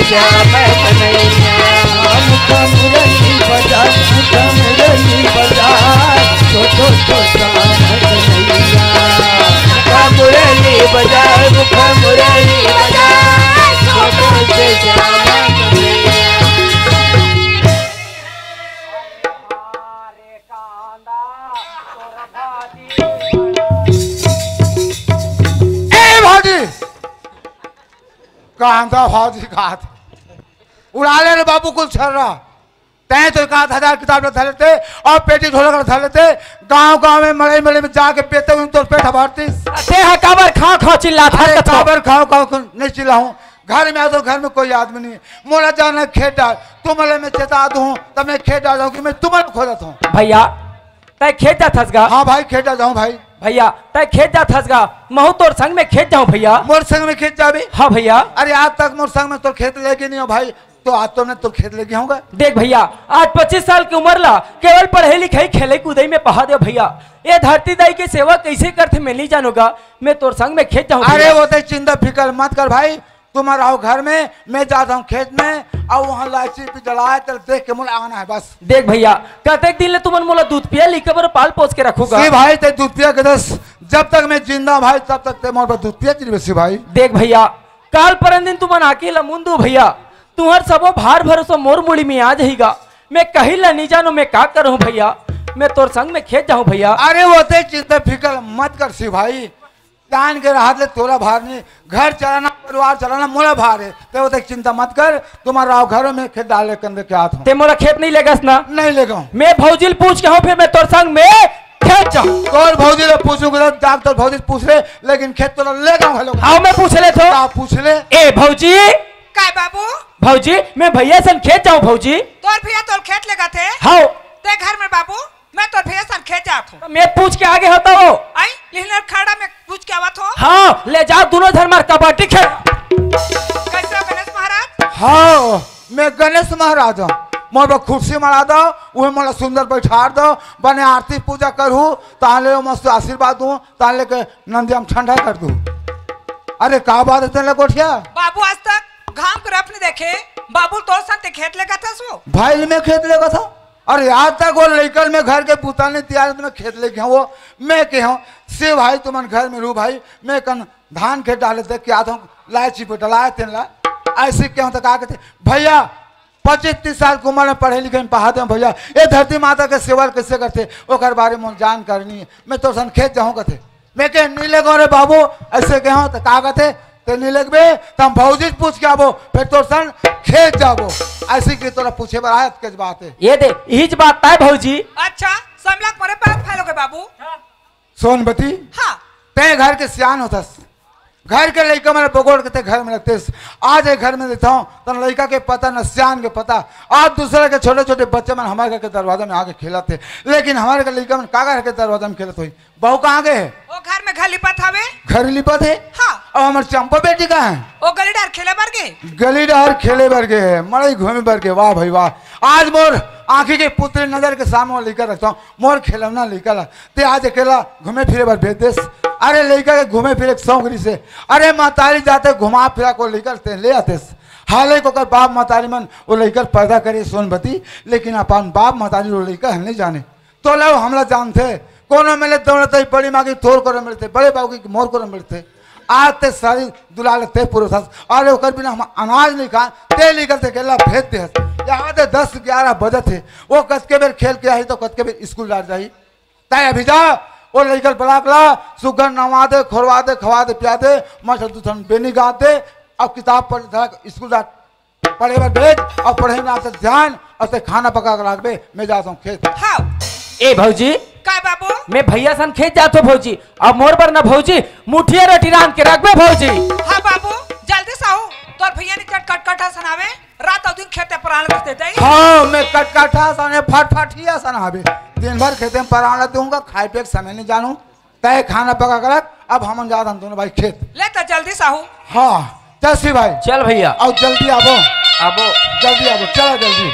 श्याम कन्हैया। मुख मुरली बजा मुख मुरली बजा छोटो श्याम कन्हैया। मुख मुरली बजा मुख मुरली बजा छोटो श्याम कन्हैया। कांदा भाजी कहा उड़ा ले बाबू कुल छर रहा तय तो 1000 किताब धर लेते और पेटी ढोल कर धर लेते गांव गांव में मड़ई मड़ई में जाके पेते हुए तो पेट भरती काबर खाओ खाओ चिल्लाता है। काबर खाओ खाओ नहीं चिल्लाऊं घर में आ तो घर में कोई आदमी नहीं मोला जाना खेत डाल तुम्हारे में चेता दूं तब मैं खेत डाल कि मैं तुम्हारे खोजत हूँ। भैया तय खेत जा थसगा। हाँ भाई खेत जा जाऊँ भाई। भैया तय खेत जा थसगा महू तोर संग में खेत जाऊँ भैया। मोर संग में खेत जाबी। हाँ भैया। अरे आज तक मोर संग में तो खेत लेके नहीं हो भाई तो आज तो मैं तो खेत लेके आऊंगा। देख भैया आज 25 साल की उम्र ला केवल पढ़े लिखाई खेले कूदई में पहा दे भैया। ये धरती दाई की सेवा कैसे करते मैं नहीं जानूंगा मैं तोर संग में खेत जाऊँ। अरे वो तो चिंता फिकर मत कर भाई तुम रहो घर में मैं जाता हूँ खेत में और वहाँ लाइची पे जलाए तो देख के मुझे आना है बस। देख भैया कतेक दिन ले तुमन मोला दूध पिया लिखकर पाल पोस के रखूंगा। भाई ते दूध पिया के दस जब तक मैं जिंदा भाई तब तक ते मोर पर दूध पिया चिरवेसी भाई। देख भैया काल परन दिन तुमन अकेला मुंदू भैया तुम्हार सबो भार भरोसा मोर मुड़ी में आ जाएगा मैं कहीं ला नहीं जानू मैं का करूँ भैया मैं तोर संग में खेत जाऊँ भैया। अरे वो ते चिंता फिकर मत कर सी भाई जान के हाथ ले तोला भार नहीं घर चलाना परिवार चलाना मोला भार है तो वो चिंता मत कर तुम्हारा घरों में खेत डाले कंधे के हाथ ते मोला खेत नहीं लेगा ना नहीं लेगा मैं भौजील पूछ के हूँ फिर मैं तोर संग में खेत जाऊँ। तोर भौजी ले पूछूंगा जाग तोर भौजी पूछ ले लेकिन खेत तो लेगा हाँ मैं पूछ ले तो पूछ ले। ए भौजी काय बाबू भौजी मैं भैया सन खेत जाऊँ भौजी। तोर भैया तोर खेत लेगा थे हाँ ते घर में बाबू मैं तोर भैया सन खेत जात हूँ। मैं पूछ के आगे होता हो आई लिहलर खाड़ा में पूछ के आवत हो। हाँ ले जाओ दोनों धर मार कबड्डी खेल। कैसे गणेश महाराज। हाँ मैं गणेश महाराज हूँ मोर पर कुर्सी मरा दो वही मोला सुंदर बैठा दो बने आरती पूजा करूँ ताले मस्त आशीर्वाद दूँ ताले के नंदियाम ठंडा कर दूँ। अरे का बात है तेरे कोठिया बाबू आज तक घाम कर अपने देखे बाबू तोर संग खेत लेगा था सो भाई में खेत लेगा था। अरे आज तक वो लेकर मैं घर के पुता नहीं तैयार तो मैं खेत लेके हूँ वो मैं के हूँ से भाई तुम घर में रू भाई मैं कन धान खेत डाले थे क्या था लाइची पे डलाए थे ला ऐसे क्या होता कहा थे भैया 25-30 साल की उम्र में पढ़े लिखे में पढ़ाते हैं भैया ये धरती माता के सेवा कैसे करते वो बारे में जान करनी है मैं तो सन खेत जाऊँ कथे मैं कह नहीं लेगा रे बाबू ऐसे कहो तो कहा थे ते नहीं लगबे तम भौजी पूछ के आबो फिर तो सन खेत जाबो ऐसी की तोरा पूछे बरात के बात है ये दे हिज बात है भौजी। अच्छा समलक मरे पास फैलोगे बाबू। सोनबती हाँ ते घर के सियान होतस घर के लड़का मैंने पकड़ के घर में रखते आज एक घर में देता हूँ तो लड़का के पता न सियान के पता आज दूसरे के छोटे छोटे बच्चे मैंने हमारे घर के दरवाजे में आके खेलते लेकिन हमारे घर लड़का मैंने कागा घर के दरवाजे में खेलते हुई बहू कहाँ गए है वो घर में घर लिपत हवे घर लिपत है। हाँ और हमारे चंपा बेटी कहाँ है वो गलीडार खेले बर गए गलीडार खेले बर गए है मड़ई घूमे बर गए वाह भाई वाह आज मोर आंखी के पुत्र नजर के सामने लेकर रखता हूँ मोर खिलौना लेकर ते आज अकेला घूमे फिरे बर भेज देस। अरे लेकर के घूमे फिरे सौगरी से अरे मातारी जाते घुमा फिरा को लेकर ले आते हाल को कर बाप मातारी मन वो लेकर पैदा करे सोनबती लेकिन अपन बाप मातारी वो लेकर नहीं जाने तो लो हमला जानते कोनो मिले दौड़ते बड़ी माँ की तोड़ कर मिलते बड़े बाबू की मोर कर मिलते आज ते सारी दुला लेते पूरे अरे ओकर बिना हम अनाज नहीं खा ते लेकर ते केला भेज दे यहाँ ते 10-11 बजे थे वो कस के बेर खेल के आई तो कस के बेर स्कूल डाल जाई तय अभी जा वो लेकर बलाकला सुगर नवा दे खोरवा दे खवा दे पिया दे मस्त दूसर बेनी गा दे अब किताब पढ़ स्कूल जा पढ़े बार भेज और पढ़े में आते ध्यान और खाना पका कर रख मैं जाता हूँ खेत। हाँ ए भौजी काय बाबू मैं भैया सन खेत जातो भौजी अब मोर पर ना भौजी मुठिया रोटी रान के रखबे भौजी। हाँ बाबू जल्दी से आओ तोर भैया ने कटकटा सुनावे रात और दिन खेते परान कर देते हैं। हाँ मैं कटकटा सने फटफटिया सुनावे दिन भर खेते में परान दूंगा खाए पे समय नहीं जानू तय खाना पका कर अब हम जाते हम दोनों भाई खेत ले तो जल्दी से आओ। हाँ चल भाई चल भैया और जल्दी आबो आबो जल्दी आबो चलो जल्दी।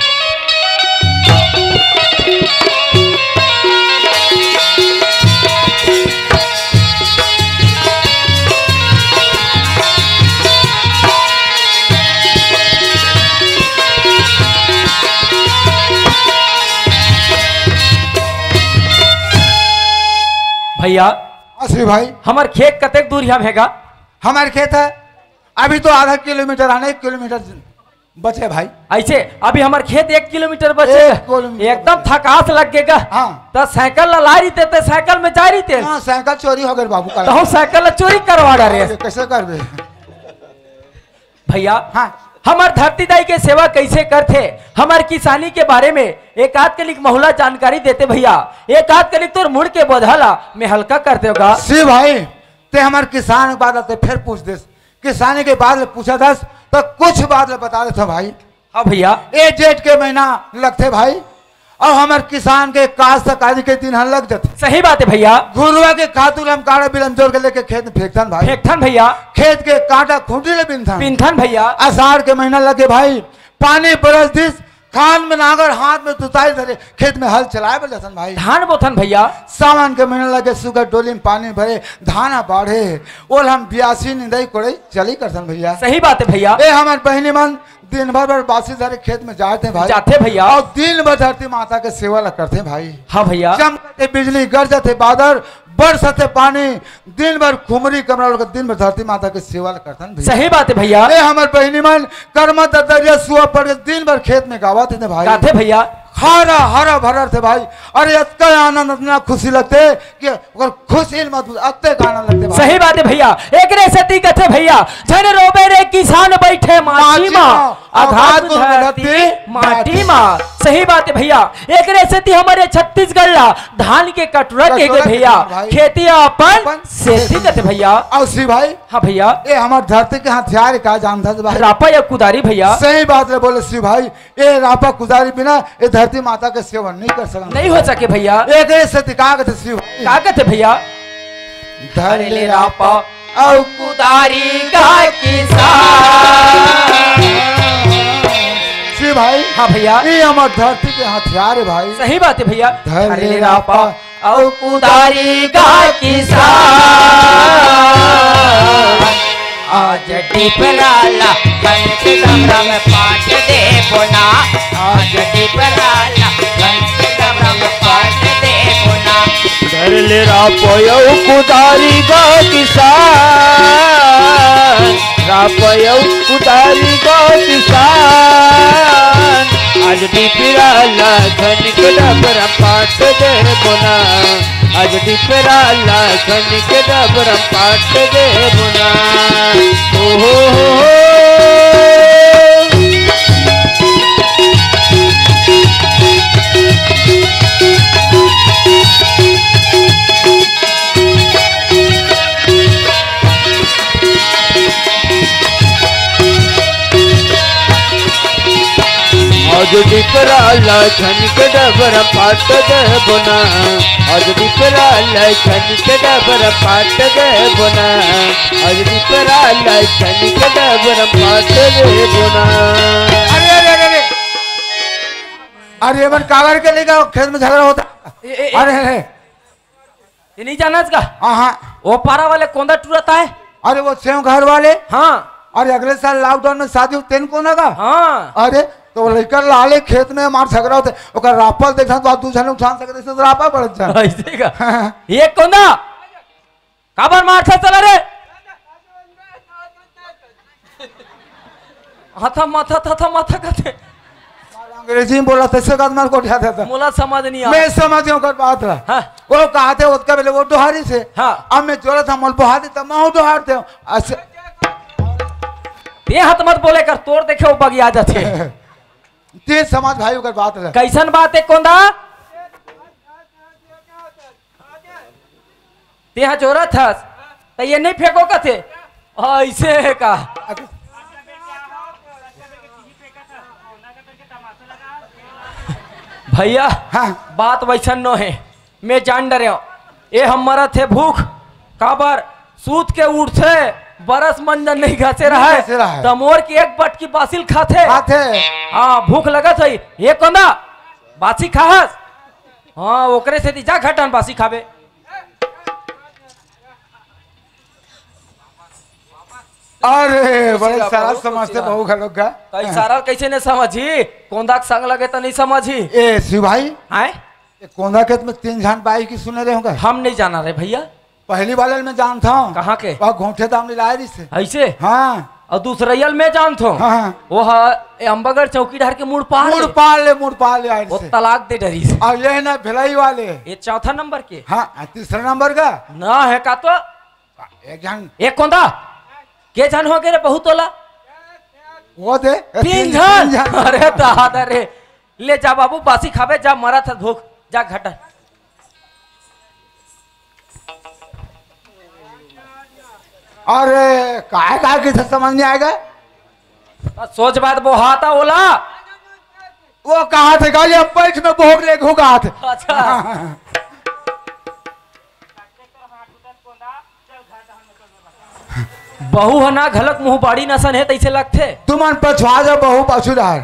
भैया शिव भाई हमार खेत कतेक दूर हम हैगा? हमारे खेत है अभी तो आधा किलोमीटर आने 1 किलोमीटर बचे भाई। ऐसे अभी हमार खेत 1 किलोमीटर बचे, 1 किलोमीटर एकदम थकास लगेगा। हाँ। तो साइकिल ला रही थे, साइकिल में जा रही थे, हाँ साइकिल चोरी हो गई बाबू का। तो हम साइकिल ला चोरी करवा डाले। कैसे करबे भैया हाँ हमार धरती दाई के सेवा कैसे करते, हमार किसानी के बारे में एक आध कलिक बहुला जानकारी देते भैया। एक आध कलिक तो मुड़ के बोधला मैं हल्का करते होगा। शिव भाई ते हमारे किसान के बाद आते फिर पूछ दे, किसानी के बाद पूछा दस तो कुछ बात बता देता भाई। हाँ भैया ए जेठ के महीना लगते भाई, और हमारे किसान के काश तक आज के दिन लग जाते। सही बात है भैया। गुरुआ के खातून हम काड़ा बिलम जोड़ के लेके खेत में फेंकथन भाई। फेंकथन भैया, खेत के कांटा खूंटी ले बिनथन पिनथन भैया। आषाढ़ के महीना लगे भाई, पानी बरस दिस कान में नागर हाथ में तुताई धरे खेत में हल चलाए बजन भाई। धान बोथन भैया, सामान के महीना लगे सुगर डोली में पानी भरे धाना बाढ़े ओल हम 82 निंदाई कोड़े चली करसन भैया। सही बात है भैया। ए हमारे बहनी मन दिन भर बासी धरे खेत में जाते हैं भाई, जाते भैया, और दिन भर धरती माता के सेवा करते हैं भाई। हाँ भैया चमकते बिजली गरजते बादल बरसते पानी, दिन भर खुमरी कमरा लोग दिन भर धरती माता के सेवा करते हैं भैया। सही बात है भैया। ए हमारे बहनी मन कर्म दरिया सुआ पड़ के दिन भर खेत में गावाते थे भाई। गाते भैया, हरा हरा भरा थे भाई। अरे इतना आनंद इतना खुशी लगते कि खुशी मत अत्ते गाना लगते भाई। सही बात है भैया। एक रे सती कथे भैया, जन रोबे रे किसान बैठे माटी माँ, आघात धरती माटी माँ। सही बात है भैया। एक रे सती हमारे छत्तीसगढ़ ला धान के कटोरा के भैया, खेती अपन सेती कथे भैया। और सी भाई हाँ भैया, ये हमारे धरती के हथियार का जानता था भाई, रापा या कुदारी भैया। सही बात है बोले शिव भाई, ये रापा कुदारी बिना ये धरती माता के सेवन नहीं कर सकता, नहीं हो सके भैया। एक ऐसे दिखा थे शिव का कहते भैया, धर ले रापा और कुदारी का किसान। शिव भाई हाँ भैया, ये हमारे धरती के हथियार है भाई। सही बात है भैया। धर ले ले रापा रापा और कुदारी का किसान, आज टिपराला कंठ दमरा में पाट दे बोना, आज टिपराला कंठ दमरा में पाट दे बोना। धर ले रापयौ कुदारी गा किसान, रापयौ कुदारी गा किसान, आज डिपराला घन के डबरा पाट दे बोना, आज डिपराला घन के डबरा पाट दे बोना। ओ हो आज डिपराला घन के डबरा पाट दे बोना, आज डिपराला घन के डबरा पाट दे बोना, आज डिपराला घन के डबरा पाट दे बोना। अरे अरे अरे अरे मन कागर के लेकर खेत में झगड़ा होता। अरे अरे ये नहीं जाना इसका? हाँ हाँ, वो पारा वाले कौंदा टूरता है। अरे वो सेव घर वाले। हाँ अरे अगले साल लॉकडाउन में शादी तेन को ना का। हाँ, अरे तो लेकर लाले खेत में मार झगड़ा होते, ओकर रापल देखा तो दू जन उठान सकते तो रापा पड़त जा। ऐसे का ये कौंदा काबर मारता चला रे, हाथा माथा कहते अंग्रेजी में बोला तैसे का मार को उठा देता। मोला समझ नहीं आ। मैं समझियो कर बात रहा। हाँ। वो कहते उसका पहले वो दोहारी से। हाँ। अब मैं जोड़ा था मोल बहा देता मैं दोहारते हूं ऐसे। ये हाथ मत बोले कर, तोड़ देखे वो बगिया जाते। ते समाज भाई कर बात रहा। कैसन बात है कौंदा, ते यहाँ जोरत हस तो ये नहीं फेंको कथे ऐसे है का। भैया हाँ। बात वैसन न है, मैं जान डरे ये हमारा थे भूख काबर सूत के उठे बरस मंजन नहीं घसे रहा है, दमोर की एक बट की बासिल खाते। हाँ भूख लगत है ये कौंदा बासी खाहस। हाँ ओकरे से जा घटन बासी खाबे। अरे बड़े सारा समझते बहु लोग का। कई सारा कैसे नहीं समझी, कौंदा के संग लगे तो नहीं समझी। ए शिव भाई हैं कोंदा खेत में 3 झान बाई की सुने रहे होंगे। हम नहीं जाना रे भैया। पहली वाले में जानता हूँ। कहाँ के? वह घोंटे दाम लाए रही से। ऐसे? हाँ। और दूसरैयल में जानता हूँ। हाँ। वो अम्बागढ़ चौकीदार के मुड़ पार ले आए वो तलाक दे डरी से। और ये ना भिलाई वाले ये चौथा नंबर के। हाँ, तीसरा नंबर का ना है का तो एक जन एक कोंदा के जन हो गए रे बहुत तोला वो दे 3 जन। अरे दादा रे ले जा बाबू बासी खावे जा मरा था भूख जा घटा। अरे काय की समझ नहीं आएगा। सोच बात वो हाथा ओला वो कहा थे गाली पैठ में भोग ले घुगा थे। अच्छा बहु है ना घलक मुंह बाड़ी नसन है तैसे लगते तुमन पछवा जा बहु पछुदार।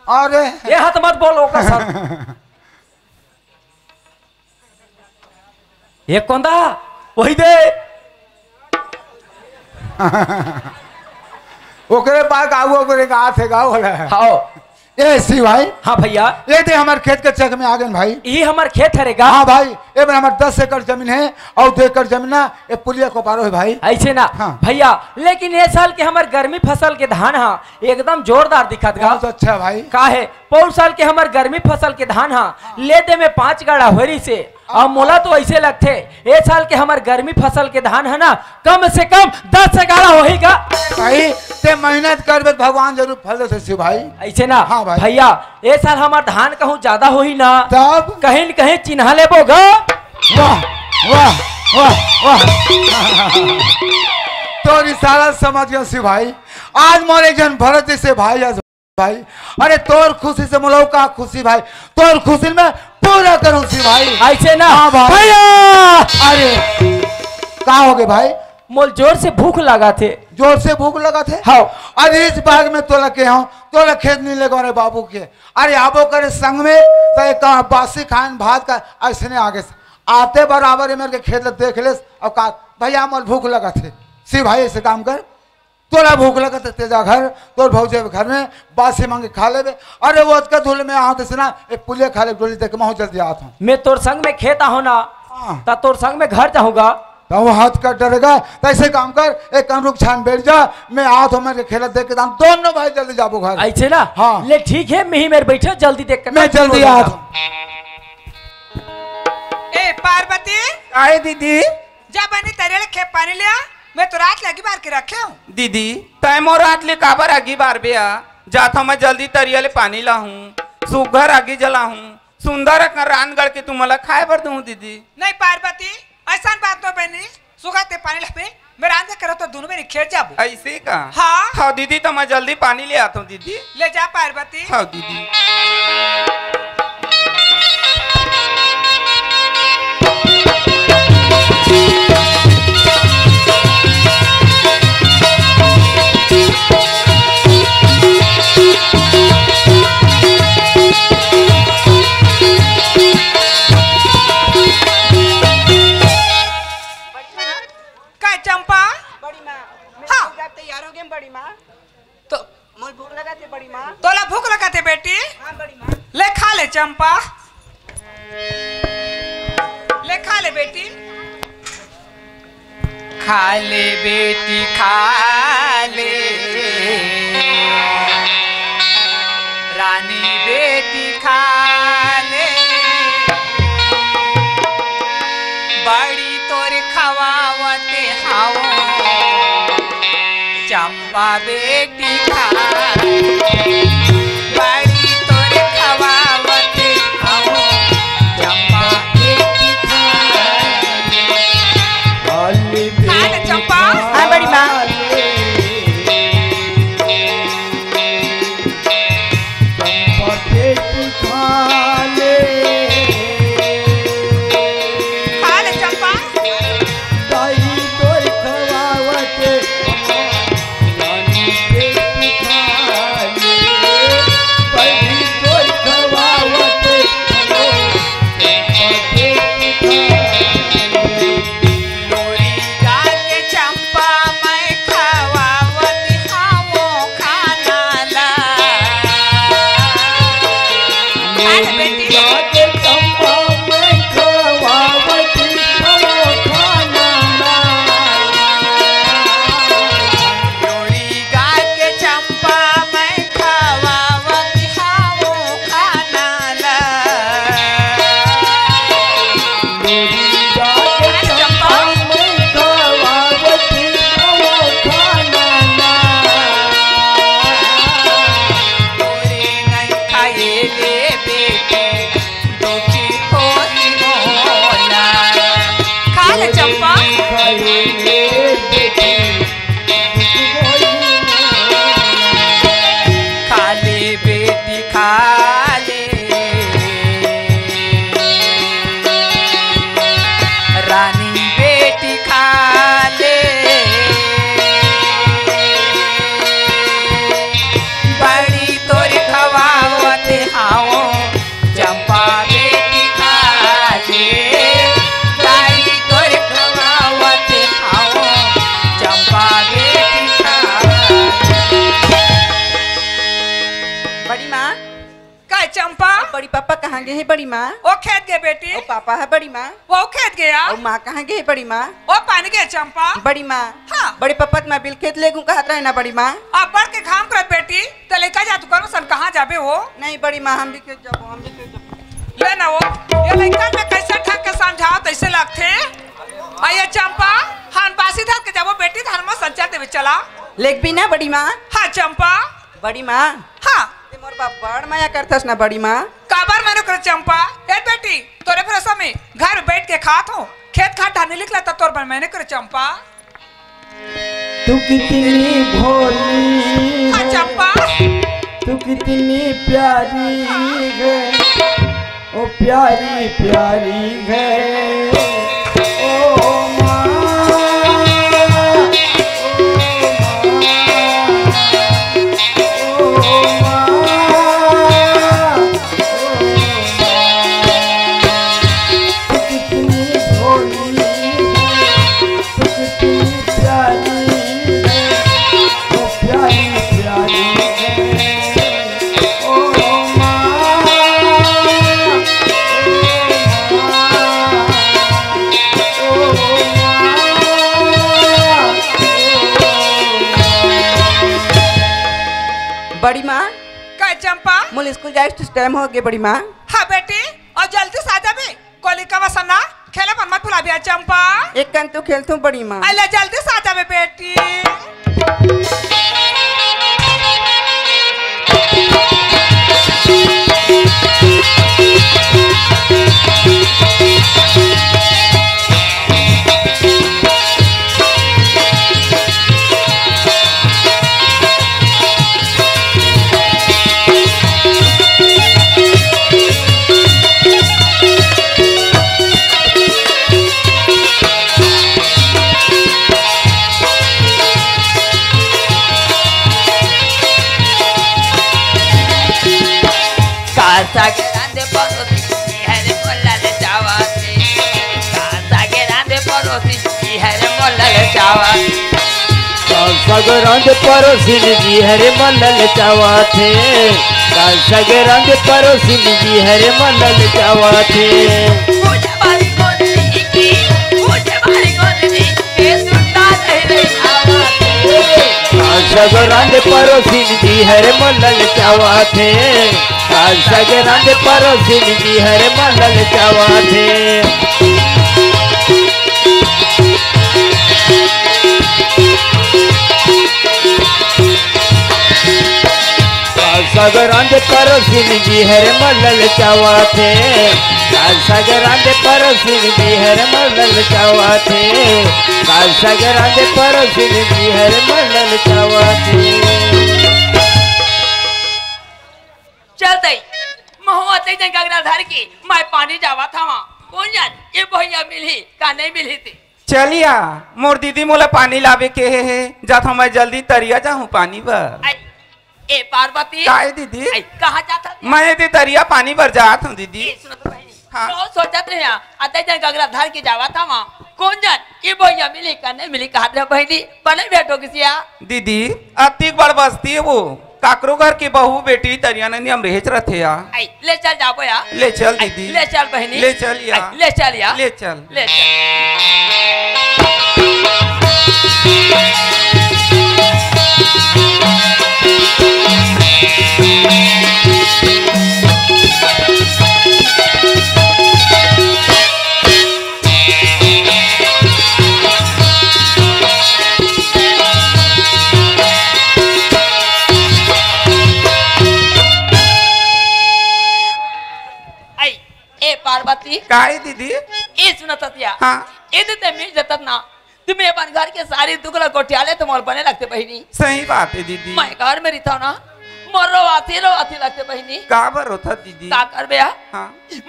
अरे ये हाथ मत बोलो का सर ये कोंदा वही दे ओकरे पास गाँव ओकरे कहा थे गाँव हाँ ए सी भाई। हाँ भैया ये थे हमारे खेत के चक में आ गए भाई। ये हमारे खेत है रेगा। हाँ भाई ये हमारे 10 एकड़ जमीन है और 2 एकड़ जमीन ना ये पुलिया को पारो है भाई। ऐसे ना हाँ। भैया लेकिन ये साल के हमारे गर्मी फसल के धान हा एकदम जोरदार दिखत गा। बहुत अच्छा भाई। का है पौर साल के हमारे गर्मी फसल के धान हा ले दे में 5 गाड़ा होरी से और मोला तो ऐसे लगते ये साल के हमारे गर्मी फसल के धान है ना कम से कम 10 गाड़ा होगा भाई। ते मेहनत कर भगवान जरूर फल दे से भाई। ऐसे ना हाँ भाई। भैया ये साल हमार धान कहूँ ज्यादा हो ही ना तब कहीं न कहीं चिन्हा ले बोगा। वाह वाह वाह वाह तो सारा समझ गया सी भाई। आज मोरे जन भरत जैसे भाई आज भाई। अरे तोर खुशी से मुलाव का खुशी भाई तोर खुशी में पूरा करूं सी भाई। ऐसे ना हाँ भाई। भैया अरे क्या हो गए भाई? मोल जोर से भूख लगा थे। जोर से भूख लगा थे? हाँ। अरे इस बाग में तो लगे हूँ तो खेत नहीं लगा रे बाबू के। अरे आबो करे संग में तो एक बासी खान भात का ऐसे आगे से आते बराबर मेरे के खेत देख ले और कहा भैया मोल भूख लगा थे। सी भाई ऐसे काम कर तोरा भूख लगा तो तेजा घर तोर भौजे घर में बासी मांगे खा ले। अरे वो का धूल में आते से ना एक पुलिया खा ले डोली देख मैं जल्दी आता हूँ। मैं तोर संग में खेत आहू ना ता तोर संग में घर जाऊंगा तो वो हाथ का डरेगा। तो ऐसे काम कर एक रुक छान बैठ जा मैं आता हूँ मेरे खेला देख के दोनों भाई जल्दी जाबो घर। ऐसे ना हाँ ले ठीक है मैं ही मेरे बैठे जल्दी देख कर मैं जल्दी आता हूँ। ए पार्वती आए दीदी जा बनी तेरे खेत पानी लिया मैं तो रात लगी बार के रखे हूँ। दीदी टाइम और रात ले काबर आगी बार बेया जाता मैं जल्दी तरिया ले पानी ला हूँ सुघर आगी जला हूँ सुंदर रान गढ़ के तुम्हारा खाए बर दूँ दीदी। नहीं पार्वती ऐसा बात तो बनी सुखाते पानी ला मैं रांधे करो तो दोनों में खेत जाबो। ऐसे का? हाँ हाँ दीदी तो मैं जल्दी पानी ले आता हूँ दीदी। ले जा पार्वती। हाँ दीदी। चंपा बड़ी माँ हाँ। तैयार हो गए बड़ी माँ तो मोल भूख लगा थे बड़ी माँ। तोला भूख लगा थे बेटी हाँ बड़ी माँ। ले खा ले चंपा ले खा ले बेटी खा ले बेटी खा ले रानी बेटी खा ले बड़ी तोर खवावते हाओ चंपा बेटी खा बड़ी तोर खवावते हाओ चंपा बेटी खा ले चंपा। हाँ बड़ी माँ। खा ले चंपा। बड़ी पापा कहाँ गए हैं बड़ी माँ? वो खेत गए बेटी। ओ पापा है बड़ी माँ। वो खेत गया। ओ माँ कहाँ गई बड़ी माँ? वो पानी गए चंपा। बड़ी माँ। हाँ। बड़ी पापा मैं बिल खेत ले गूँ कहत रहे ना बड़ी माँ। अब बढ़ के काम कर बेटी तो लेकर जा तू कर सन कहाँ जाबे हो? नहीं बड़ी माँ हम भी खेत जाबो हम भी खेत जाबो। ले ना वो ये लड़का में कैसे ठग के समझाओ तैसे लगते। आइए चंपा हम बासी धर के जाबो बेटी धर्म संचार देवे चला। लेक भी ना बड़ी माँ। हाँ चंपा। बड़ी माँ। हाँ ते मोर बाप बड़ माया करथस ना बड़ी माँ। काबर मैंने कर चंपा ए बेटी तोरे फिर समय घर बैठ के खात हो खेत खाटा नहीं निकला तोर पर मैंने कर चंपा। तू कितनी भोली हाँ चंपा। तू कितनी प्यारी है ओ प्यारी प्यारी है ओ माँ बड़ी माँ का चंपा मोल स्कूल जाए टाइम हो गया बड़ी माँ। हाँ बेटी और जल्दी से आ जाबे कोली का वसना खेले पर मत भुला बिया चंपा। एक कन तो खेलतू बड़ी माँ। अल्लाह जल्दी से आ जाबे बेटी। सगरंद परोसिन जी हरे मल्लल चावा थे सगरंद परोसिन जी हरे मल्लल चावा थे सगरंद परोसिन जी हरे मल्लल चावा थे सगरंद परोसिन जी हरे मल्लल चावा थे सगरंद परोसिन जी हर मल्लल चावा थे सगरंद परोसिन जी हर मल्लल चावा थे सगरंद परोसिन जी हर मल्लल चावा थे। चल दई महुआ ते गंगा धार की मैं पानी जावा था वहाँ कौन जान ये भैया मिली का नहीं मिली थी। चलिया मोर दीदी मोला पानी लावे के है जात मैं जल्दी तरिया जाऊँ पानी पर। ए पार्वती काय दीदी कहाँ जाता मैं दीदी तरिया पानी पर जात हूँ दीदी। हाँ सोचत रहे आते जन गंगा धार की जावा था वहाँ कौन जान ये भैया मिली का नहीं मिली कहा था बहनी बने बैठो किसिया दीदी अतिक बड़ बस्ती है वो काकरो घर की बहू बेटी तरिया ने हम रेच रहे थे या ले चल जाबो या ले चल दीदी ले चल बहनी ले चल या ले चल या ले चल ले चल। पार्वती काय दीदी ये सुनत तिया हाँ इधर ते मिल जतत ना तुम्हें अपन घर के सारी दुगला गोटियाले तुम और बने लगते बहनी। सही बात है दीदी मैं घर में रहता ना मरो आती लगते बहनी का बर होता दीदी का कर बे हाँ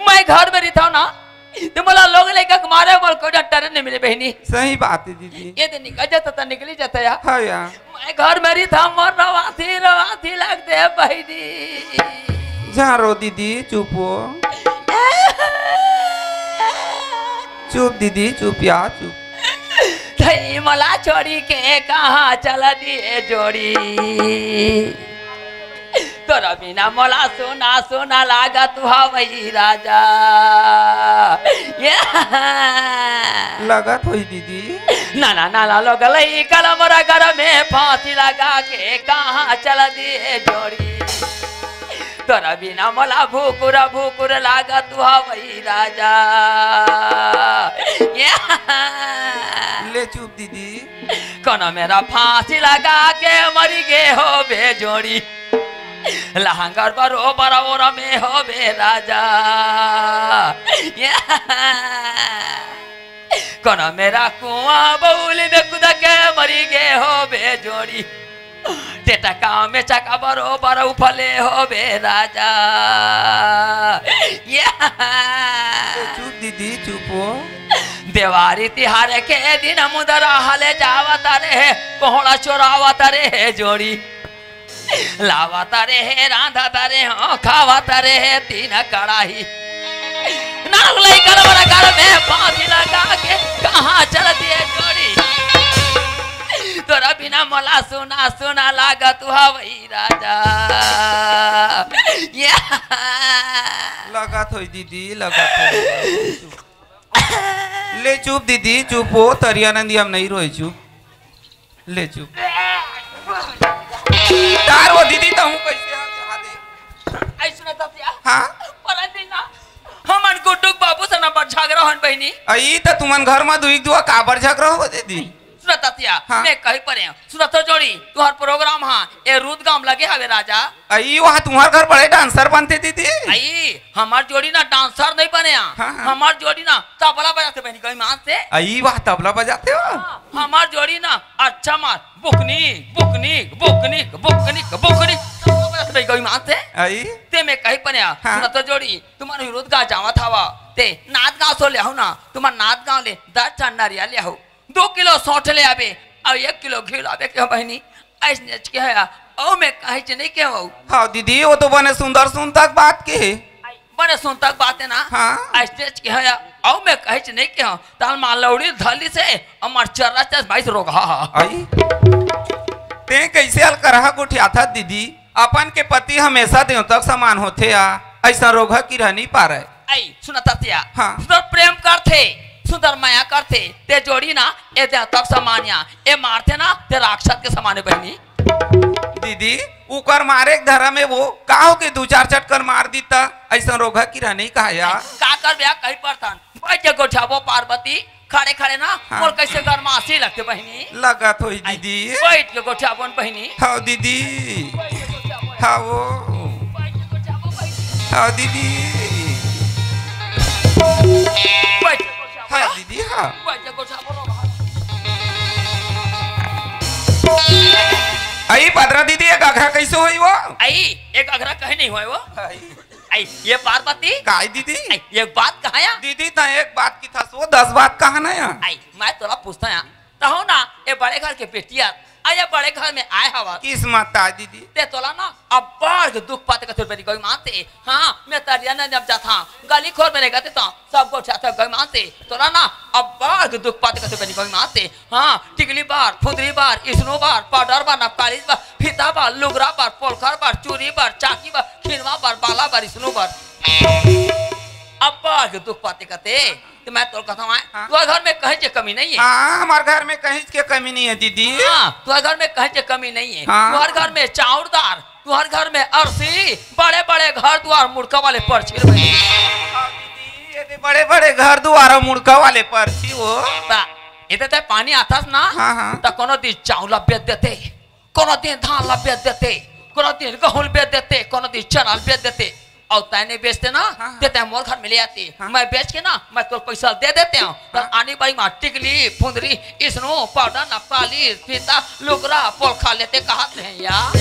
मैं घर में रहता ना तो मला लोग लेकर मारे मोल को डर नहीं मिले बहनी। सही बात है दीदी ये तो निकल जाता निकली जाता या हाँ या मैं घर में रहता मरो आती लगते है बहनी। जा रो दीदी चुप हो चुप दीदी चुप या चुप थई मला छोड़ी के कहाँ चला दिए जोड़ी तोरा बिना मोला सोना सोना लागा तू हवई राजा लगत होई दीदी नाना नाना लोग लई कल मोरा घर में फांसी लगा के कहाँ चल दिए जोड़ी तोरा बिना मोला भूकुर लागा तू हवई राजा ले चुप दीदी कोना मेरा फांसी लगा के मरी गे हो बेजोड़ी लहंगर बरो बराबर में हो बे राजा कोना मेरा कुआं बउल में कुदा के मरी गे हो बेजोड़ी टेटा काम में चका बरो बरो फले हो बे राजा चुप दीदी चुप हो देवारी तिहार के दिन मुदरा हले जावत रे कोहड़ा चोरावत रे जोड़ी लावत रे रांधत रे हो खावत रे तीन कड़ाही नाग लई करवरा घर में फांसी लगा के कहाँ चल दिए जोड़ी तोरा बिना मला सुना सुना लागत हवई राजा लगत होई दीदी लगत होई ले चुप दीदी चुप हो तरियानंदी हम नहीं रोए चुप ले चुप तार वो दीदी तो हूँ कैसे चढ़ा दे ऐसा तसिया हाँ पर देना हमन गुड्डुक बाबू से ना पर झगड़ा हन बहनी आई तो तुमन घर में दुई दुआ काबर झगड़ा हो दीदी सुना तसिया हाँ? मैं कहीं पर हूँ सुना तो जोड़ी तुहार प्रोग्राम हाँ ए रूद गांव लगे हवे राजा आई वहाँ तुम्हार घर बड़े डांसर बनते दीदी आई हमार जोड़ी ना डांसर नहीं बने हाँ। हमार जोड़ी ना तबला बजाते बहनी कहीं मान से आई वहाँ तबला बजाते हो हमार जोड़ी ना अच्छा मार बुकनी बुकनी बुकनी बुकनी बुकनी कहीं मान से आई ते मैं कहीं पर हाँ। सुना तो जोड़ी तुम्हारे विरोध गाँव जावा था ते नाथ गाँव सो ले आओ ना तुम्हार नाथ गाँव ले 10 चंडारिया ले आओ 2 किलो सौठ ले आवे और 1 किलो घी लावे के बहनी ऐसे के है ओ मैं कहीं से नहीं के हो हाँ दीदी वो तो बने सुंदर सुंदर बात के बने सुन तक बात है ना हाँ। ऐसे के है ओ मैं कहीं से नहीं के हो ताल मालौड़ी धली से अमर चरा 22 रोग आई ते कैसे हल करहा गुठिया था दीदी अपन के पति हमेशा देव तक समान होते आ ऐसा रोग की रह नहीं पा रहे आई सुना ततिया हाँ। सुंदर प्रेम करते सुंदर माया करते ते जोड़ी ना ए दे तक समानिया ए मारते ना ते राक्षस के समाने बहनी दीदी उकर मारे धर्म में वो काहो के 2-4 चटकर मार दीता ऐसा रोग की रह नहीं कहा यार का कर ब्याह कहीं पड़ता बैठ के गोठाबो पार्वती खड़े खड़े ना हाँ। और कैसे गरमासी लगते बहनी लगत होई दीदी बैठ के गोठाबो बहनी हाँ दीदी हाँ वो हाँ दीदी बैठ के गोठाबो हाँ दीदी हाँ बैठ के गोठाबो आई पदरा दीदी एक अघरा कैसे हुई वो आई एक अगरा कहीं नहीं हुआ वो आई ये पार्वती काय दीदी आई एक बात कहा या दीदी ता एक बात की था सो 10 बात कहा ना यार आई मैं तोरा पूछता या तो ना ये बड़े घर के बेटिया आया बड़े घर में आए हवा किस माता दीदी ते तोला ना अब बड़ दुख पाते का बेटी कोई मानते हाँ मैं तरिया ने जब जाता गली खोर में रहते तो सबको चाहते कोई मानते तोला ना अब बड़ दुख पाते का बेटी कोई मानते हाँ टिकली बार फुदरी बार इसनो बार पाउडर बार नपकाली बार फीता बार लुगरा बार पोलखर बार चूरी बार चाकी बार खिनवा बार बाला बार इसनो बार अब बड़ दुख पाते कहते तो मैं तो कहता हूँ तुम्हारे घर में कहीं से कमी नहीं है हाँ हमारे घर में कहीं के कमी नहीं है दीदी हाँ तुम्हारे घर में कहीं से कमी नहीं है हाँ। तुम्हारे घर में चाउरदार तुम्हारे घर में अरसी बड़े बड़े घर द्वार मुड़का वाले परछी में ये बड़े बड़े घर द्वारा मुड़का वाले परछी वो इतने पानी आता ना हाँ, हाँ। तो कोनो दिन चावल बेच देते कोनो दिन धान बेच देते कोनो दिन गेहूं बेच देते कोनो दिन चना बेच देते और तैने बेचते ना हाँ। देते हैं मोर घर में ले आती हाँ। मैं बेच के ना मैं तो पैसा दे देते हूँ तो आने बारी में टिकली फुंदरी इसनो पाउडर नपाली फीता लुगरा पोलखा लेते कहा हैं यार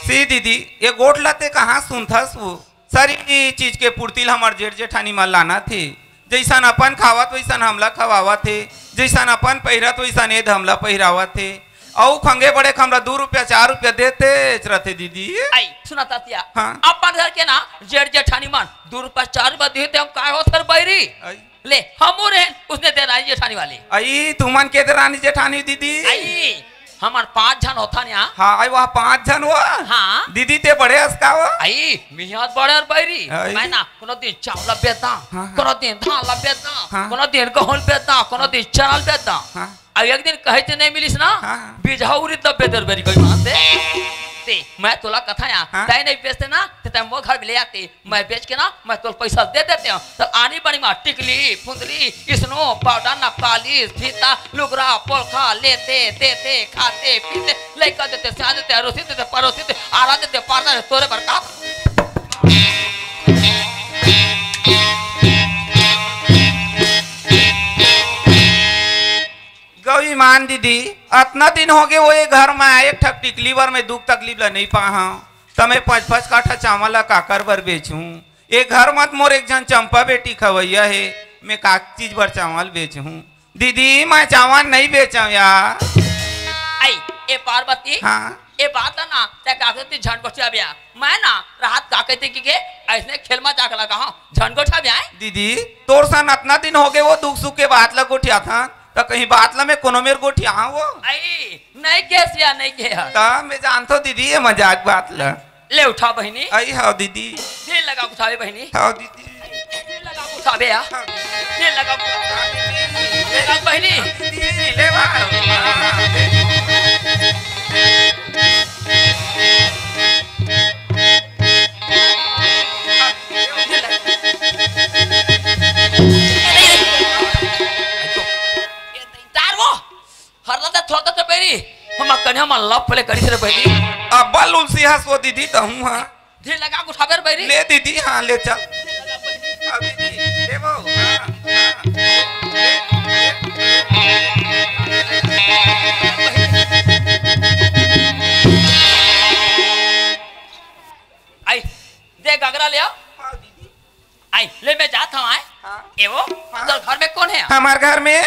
सी दीदी ये गोट लाते कहाँ सुनथस वो सारी चीज के पूर्तिल हमार जेठ जेठानी में लाना थे जैसन अपन खावत वैसन हमला खवावा थे जैसन अपन पहिरत वैसन एद हमला पहिरावा थे औ खंगे बड़े हमरा 2 रुपया 4 रुपया देते रहते दीदी आई सुना तातिया हाँ। अपन घर के ना जेठ जेठानी मन 2 रुपया 4 रुपया देते हम काय होत कर बैरी आई ले हम रहे उसने दे रही जेठानी वाली आई तुमन के रानी जेठानी दीदी आई हमार 5 जन होता यहाँ। हाँ आई वह 5 जन वो। हाँ दीदी ते बड़े हंसका वो। आई मियाद बड़े और बैरी मैं ना कोनो दिन चावल बेचता, कोनो दिन धान बेचता, कोनो दिन गेहूं बेचता, कोनो दिन चना बेचता। अब एक दिन कहे थे नहीं मिलिस ना बिझाउरी तब बेदर बेरी कोई वहां से ते मैं तोला कथा यहाँ तय नहीं बेचते ना तो तय वो घर में ले आते, मैं बेच के ना मैं तोल पैसा दे देते हूँ। तो आनी बड़ी माँ टिकली फुंदली स्नो पाउडर ना पालिश फीता लुगरा पोलखा लेते देते खाते पीते लेकर देते सिया देते अरोसी देते परोसी देते आरा देते पारना तोरे बरका। गौरी मान दीदी इतना दिन हो गए वो ये घर में आए ठक टिकली बर में दुख तकलीफ ला नहीं पाहा तो मैं 5-5 काठा चावल काकर बर बेचूं। ये घर मत मोर एक जन चंपा बेटी खवैया है मैं का चीज बर चावल बेचूं। दीदी मैं चावल नहीं बेचा यार। आई ए पार्वती हाँ ए बात है ना ते काकती झनकोठिया बिया मैं ना रात काकती की के ऐसने खेल में जाके लगा हां झनकोठिया बिया। दीदी तोर सन इतना दिन हो गए वो दुख सुख के बात लगोठिया था तो कहीं बात ला में कोनो मेरे गोठी हाँ वो आई नहीं केस या नहीं के ता मैं जानतो दीदी ये मजाक बात ला ले उठा बहनी। आई हाँ दीदी दिल लगा उठावे बहनी। हाँ दीदी दिल लगा उठावे या दिल लगा बहनी ले हम कन्या में लव पले करी रे बहनी। अब बल उलसी हंसो दीदी तो हूँ हाँ दिल लगा उठावे बहनी। ले दीदी हाँ ले चल हाँ दीदी ले वो आई दे गगरा ले आओ। आई ले मैं जाता हूँ। ए वो घर में कौन है? हमारे घर में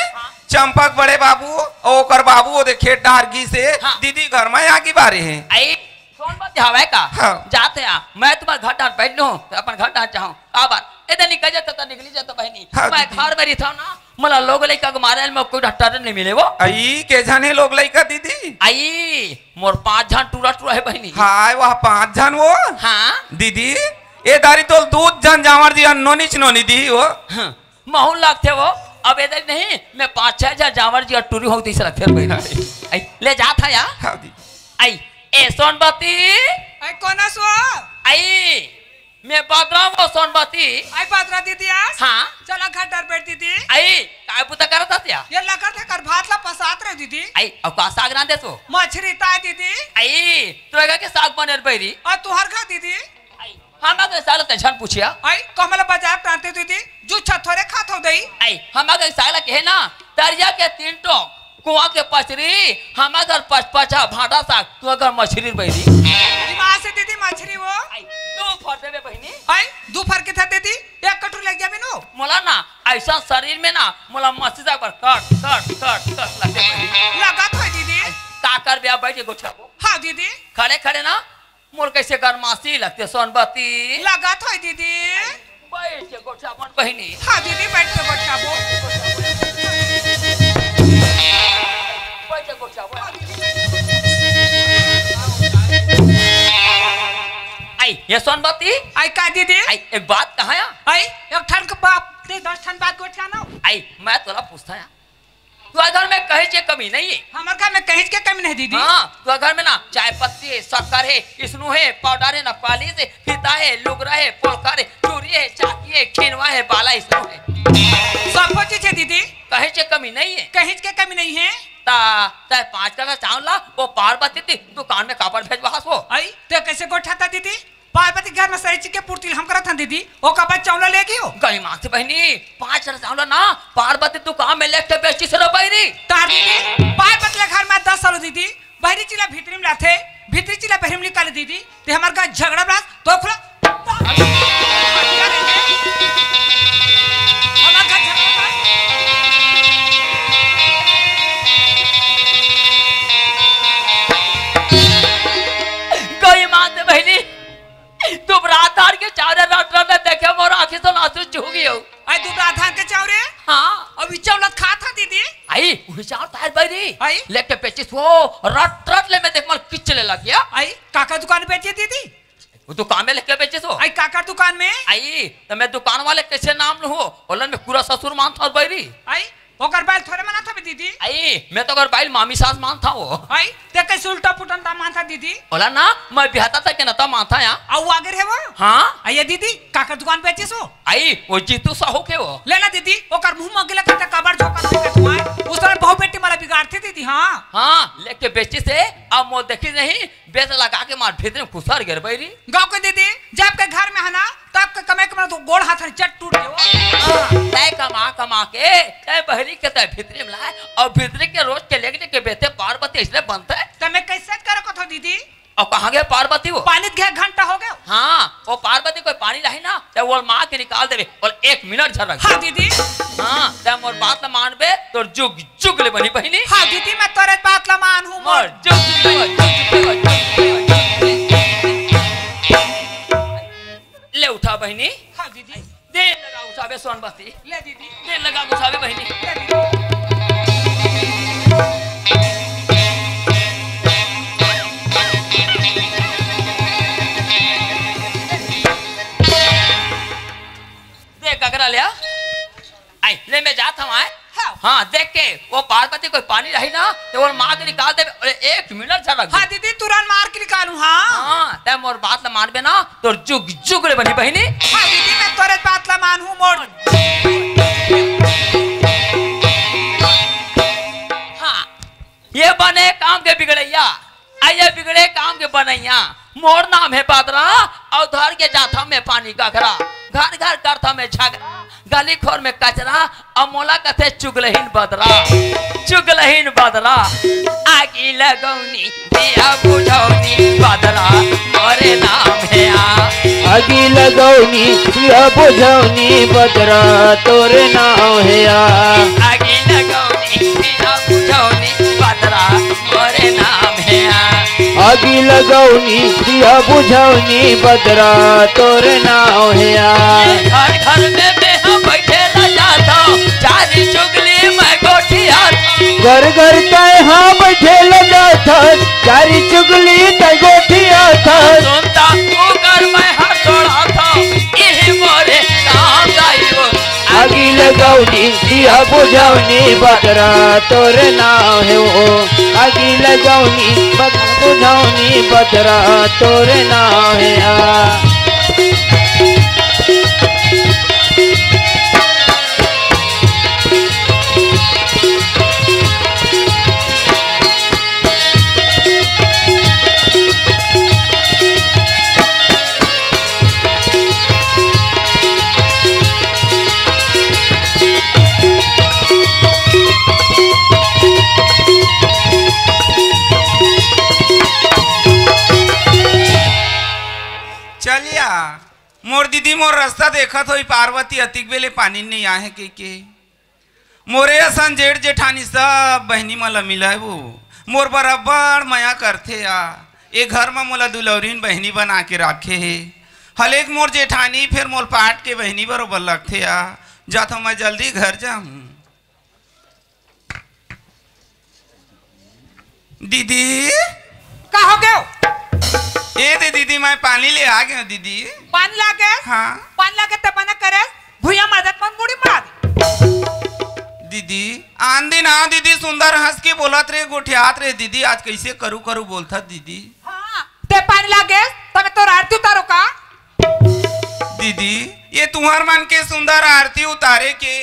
चंपक बड़े बाबू और बाबू वो देखे डारगी से दीदी घर में यहाँ की बारे हैं। आई कौन बात हवा का जाते हैं मैं तुम्हारे घर डांट बैठ लूँ अपन घर डांट चाहूँ आबार इधर निकल जाता था निकली जाता बहनी मैं घर में रहता हूँ ना मला लोग लड़का को मारे में कोई डॉक्टर नहीं मिले वो। आई के जाने लोग लड़का दीदी आई मोर 5 जन टूरा टूरा है बहनी। हाँ वह 5 जन वो हाँ दीदी ये दारी तो 2 जन जावर जी नोनी चिनोनी दी वो महूल लगते वो अब इधर नहीं मैं 5-6 जन जावर जी टूरी होती से लगते बहनी। ले जा था यार आई ए सोनबती आई कौन सो आई मैं बादरा वो सोनबती आई पात्रा दीदी आज हाँ चला घर डर बैठ दीदी आई काय पुता करत हत्या ये लगा था कर भात ला पसात रहे दीदी आई अब का साग ना देसो मछली ताई दीदी आई तोगा के साग बनेर बैरी और तुहर खा दीदी आई हम आगे साल तेछन पूछिया आई कमला बाजार प्रांते दीदी जो छथोरे खात हो दई आई हम आगे साल के है ना दरिया के 3 टोक कुआं के पचरी हम अगर 5-5 भाटा साग तू अगर मछली बैरी दिमाग से दीदी मछली वो आई दो फरते में बहनी आई दो फर के था दीदी एक कटोरी लग गया बिनु मोला ना ऐसा शरीर में ना मोला मछली साग पर कट लगते बहनी लगा तो दीदी का कर बिया बैठ के गोछा को हाँ दीदी खड़े खड़े ना मोर कैसे गरमासी लगते सोनबती लगा तो दीदी बैठ के गोछा अपन बहनी। हाँ दीदी बैठ के गोछा वो बैठ के गोछा वो आई ये सोनबती आई का दीदी आई एक बात कहा या आई एक ठन के बाप ते 10 ठन बात गोछा ना आई मैं तोला पूछता है तू घर में कहीं से कमी नहीं है हमार घर में कहीं के कमी नहीं दीदी हाँ तू घर में ना चाय पत्ती है शक्कर है स्नो है पाउडर है ना पालिश है फीता है लुगरा है पोलकर है चूड़ी है चाकी है खिनवा है बाला स्नो है सब चीज है दीदी कहीं से कमी नहीं है कहीं के कमी नहीं है ता 5 का चावल ला वो पार्वती थी दुकान में कापड़ भेजवा हो आई ते कैसे गोठा था दीदी पार्वती घर में सारी चीज के पूर्ति हम करत हन दीदी ओ का बाद चावल ले गयो गई मां से बहनी 5 चावल ना पार्वती दुकान में लेके बेची से बहनी तार दीदी पार्वती घर में 10 साल दीदी बहरी चिला भीतरी में लाथे भीतरी चिला बहरी में निकाले दीदी ते हमार का झगड़ा बड़ा तो खुला हमार का झगड़ा गई मां से बहनी तुम रात हार के चावरे रात में देखे मोर आंखें से आंसू चूह गयो आई तू राधा के चावरे हां अब चावल खा था दीदी आई वही चावल तार बहनी आई लेके पेचिस वो रट रट ले में देख मल किचले लग गया। आई काका दुकान बेची दीदी वो दुकान में लेके बेचे तो आई काका दुकान में आई तो मैं दुकान वाले कैसे नाम लूं हो ओलन में पूरा ससुर मान था बैरी आई ओकर बाल थोड़े मना था दीदी आई मैं तो अगर बाइल मामी सास मान था वो आई ते कैसे उल्टा पुटन ता मान था दीदी बोला ना मैं बिहाता था कि ना था मान था यहाँ आउ आगे है वो हाँ आई दीदी काका दुकान बेचे सो आई वो जीतू सा हो के वो लेना दीदी ओकर मुंह में गिला करता कबाड़ झोका के तुम्हारे उस तरह बहु बेटी मारा बिगाड़ती दीदी हाँ हाँ लेके बेची से अब वो देखी नहीं बेच लगा के मार भीतर में खुसर गिर बैरी गाँव के दीदी जब के घर में है ना तब के कमाई कमा तो गोड़ हाथ चट टूट गयो तय कमा कमा के तय बहरी के तय भीतरी में लाए और भीतरी के रोज के लेके के बेटे पार्वती इसलिए बनते तो मैं कैसे करो को तो दीदी और कहाँ गए पार्वती वो पानी के घंटा हो गया हाँ वो पार्वती कोई पानी रही ना तो वो माँ के निकाल देवे और 1 मिनट झरक हाँ दीदी हाँ तब मोर बात ला मानबे तो जुग जुग ले बनी बहिनी हाँ दीदी मैं तोरे बात ला मान हूँ मोर जुग ले उठा बहिनी हाँ दीदी दे लगा उठावे सोनबत्ती ले दीदी दे लगा उठावे बहिनी ले दीदी ककरा लिया आई ले मैं जाता हूँ हाँ देख के वो पार्वती कोई पानी रही ना तो वो मार के निकाल दे 1 मिनट झलक हाँ दीदी तुरंत मार के निकालू हाँ हाँ तब मोर बात ला मानबे ना तो जुग जुग ले बनी बहिनी हाँ दीदी मैं तोरे बात ला मान हूँ मोर हाँ ये बने काम के बिगड़ैया आइए बिगड़े काम के बनैया मोर नाम है बादरा और धर के जाता में पानी का घरा घर घर करता में झगड़ा गली खोर में कचरा अमोला कथे चुगलहीन बदरा चुगलहीन बदरा आगी लगौनी दिया बुझौनी बदरा मोरे नाम है आगी लगौनी दिया बुझौनी बदरा तोरे नाम है आगी लगौनी दिया बुझौनी बदरा मोरे नाम है आगी लगौनी दिया बुझौनी बदरा तोरे नाम है घर घर में मैं बैठे न जाता चारी चुगली मैं गोठिया घर घर तय हाँ बैठे ल जाता चारी चुगली तय गोठिया था सुनता ऊकर मैं हाथ छोड़ा था यही मोरे काम गाइबो आगी लगौनी दिया बुझौनी बदरा तोरे नाम है वो आगी लगौनी बुझौनी बदरा तोरे नाम है चलिया मोर दीदी मोर रास्ता देखा तो पार्वती अतिक बेले पानी नहीं आए के मोरे असन जेठ जेठानी सब बहनी मला मिला वो मोर बराबर मया करथे ये घर में मोला दुलौरीन बहनी बना के रखे है हलेक मोर जेठानी फिर मोल पाट के बहनी बरोबर लगथे जाता मैं जल्दी घर जाऊँ दीदी का हो गयो ए दे दीदी मैं पानी ले आ गया दीदी पानी लाके हाँ पानी लाके तब ना करे भूया मदद मन बूढ़ी मार दीदी आन दिन आओ दीदी सुंदर हंस के बोलत रे गोठियात रे दीदी आज कैसे करू करू बोलता दीदी हाँ ते पानी लागे तब तो आरती उतारो का दीदी ये तुम्हार मन के सुंदर आरती उतारे के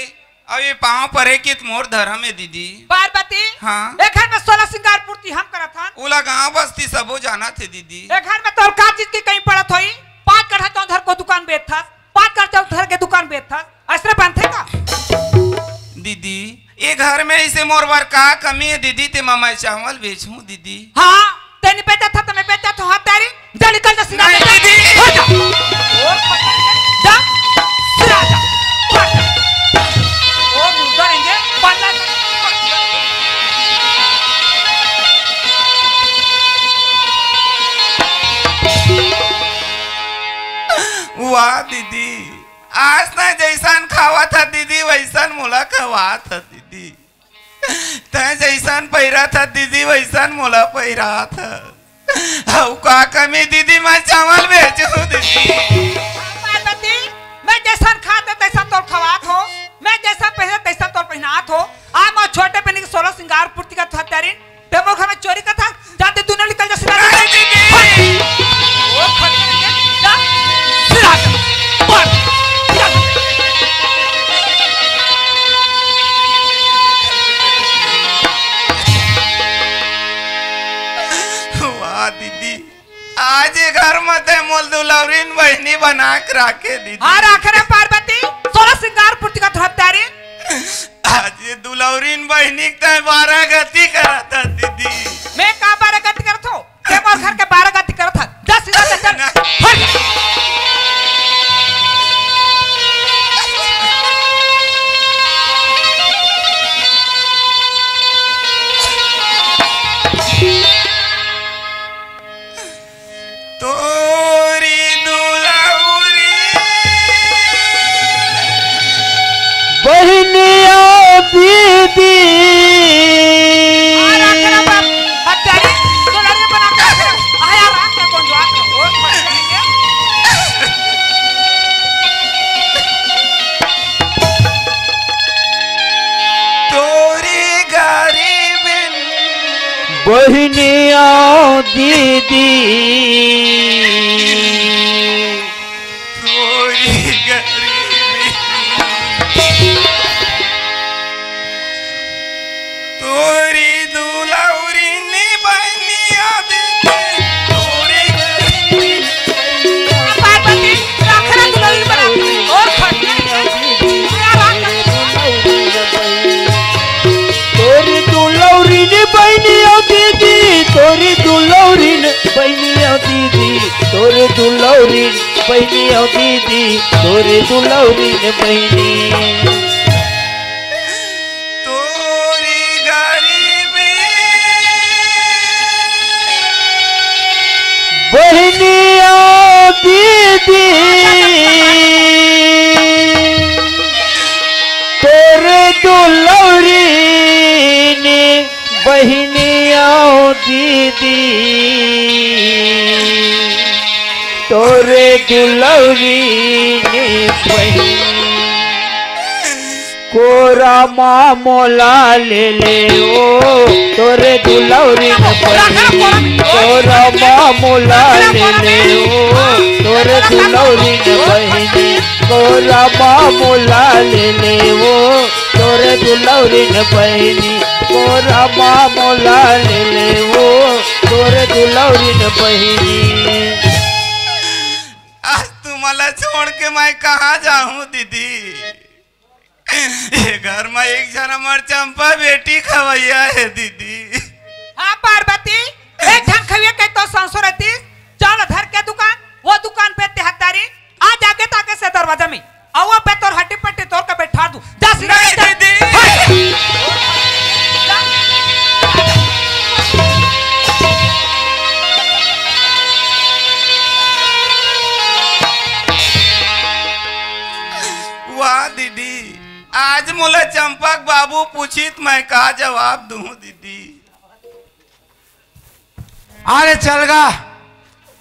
और ये पाँव परे के मोर धर्म है दीदी पार्वती हाँ एक घर में 16 श्रृंगार पूर्ति हम करत हन उला गाँव बस्ती सबो जाना थे दीदी एक घर में तोर का चीज की कहीं पड़त होई 5 कट्ठा चौधर को दुकान बेच था 5 कट्ठा चौधर के दुकान बेच था ऐसे बनथे का दीदी ये घर में ऐसे मोर वर का कमी है दीदी ते मैं चावल बेचूं दीदी हाँ तेनी बेचा था तुम्हें बेचा तो हाथ तेरी जा निकल जा सीधा नहीं, दीदी। हो जा और जा सीधा जा और दूसरा रहेंगे पल्ला वाह दीदी आज ना जैसन खावा था दीदी वैसन मोला खवा था दीदी तै जैसन पहिरा था दीदी वैसन मोला पहिरा था। हाउ का कमी दीदी मैं चावल बेचूं दीदी। पार्वती मैं जैसन खाते तैसा तोर खवात हो, मैं जैसा पहने तैसा तोर पहनात हो। आ मैं छोटे पहने के 16 सिंगार पूर्ति का था तेरी डेमो घर में चोरी का था जाते तू न निकल जा सीधा दीदी ओ खड़े जा सीधा पर वाह दीदी आज घर मते मोल दुलावरीन बहनी बना के रखे दीदी। हाँ रख रे पार्वती 16 सिंगार पूर्ति का था तेरी आज दुलावरीन बहनी तय 12 गति करा था दीदी। मैं का 12 गति करत हो के मोर घर के 12 गति करत था जा सीधा चल तोरी दुलावरी बहनिया दीदी बहनिया दीदी थोड़ी गरीबी तोरी दुलावरी नी बहनिया दीदी थोड़ी गरीबी पार्वती रखना दुलारी बना और खटने तोरी दुलावरी ने बहनिया दीदी तोरी दुलावरी ने बहनिया दीदी तोरी दुलावरी बहनिया दीदी तोरी दुलावरी ने बहनी तोरी गरीबी बहनिया दीदी तोरे दुलावरी ने बहनिया दीदी तोरे दुलावरी ने बहनी कोरा मामोला ले ले ओ तोरे दुलावरी ने बहनी कोरा मामोला ले ले ओ तोरे दुलावरी ने बहनी कोरा मामोला ले ले ओ तोरे दुलावरी ने बहनी कोरा मामोला ले ले ओ तोरे दुलावरी ने बहनी। आज तुम्हाला छोड़ के मैं कहाँ जाऊं दीदी। ये घर में एक जन हमार चंपा बेटी खवैया है दीदी। हाँ पार्वती एक ढंग खविया के तो सांसो रहती चल धर के दुकान वो दुकान पे तिहत्तारी आ जाके ताके से दरवाजा में अवा पे तोर हड्डी पट्टी तोड़ के बैठा दूं जा सीधा दीदी वाह दीदी आज मोला चंपक बाबू पूछित मैं का जवाब दूं दीदी। अरे चल गा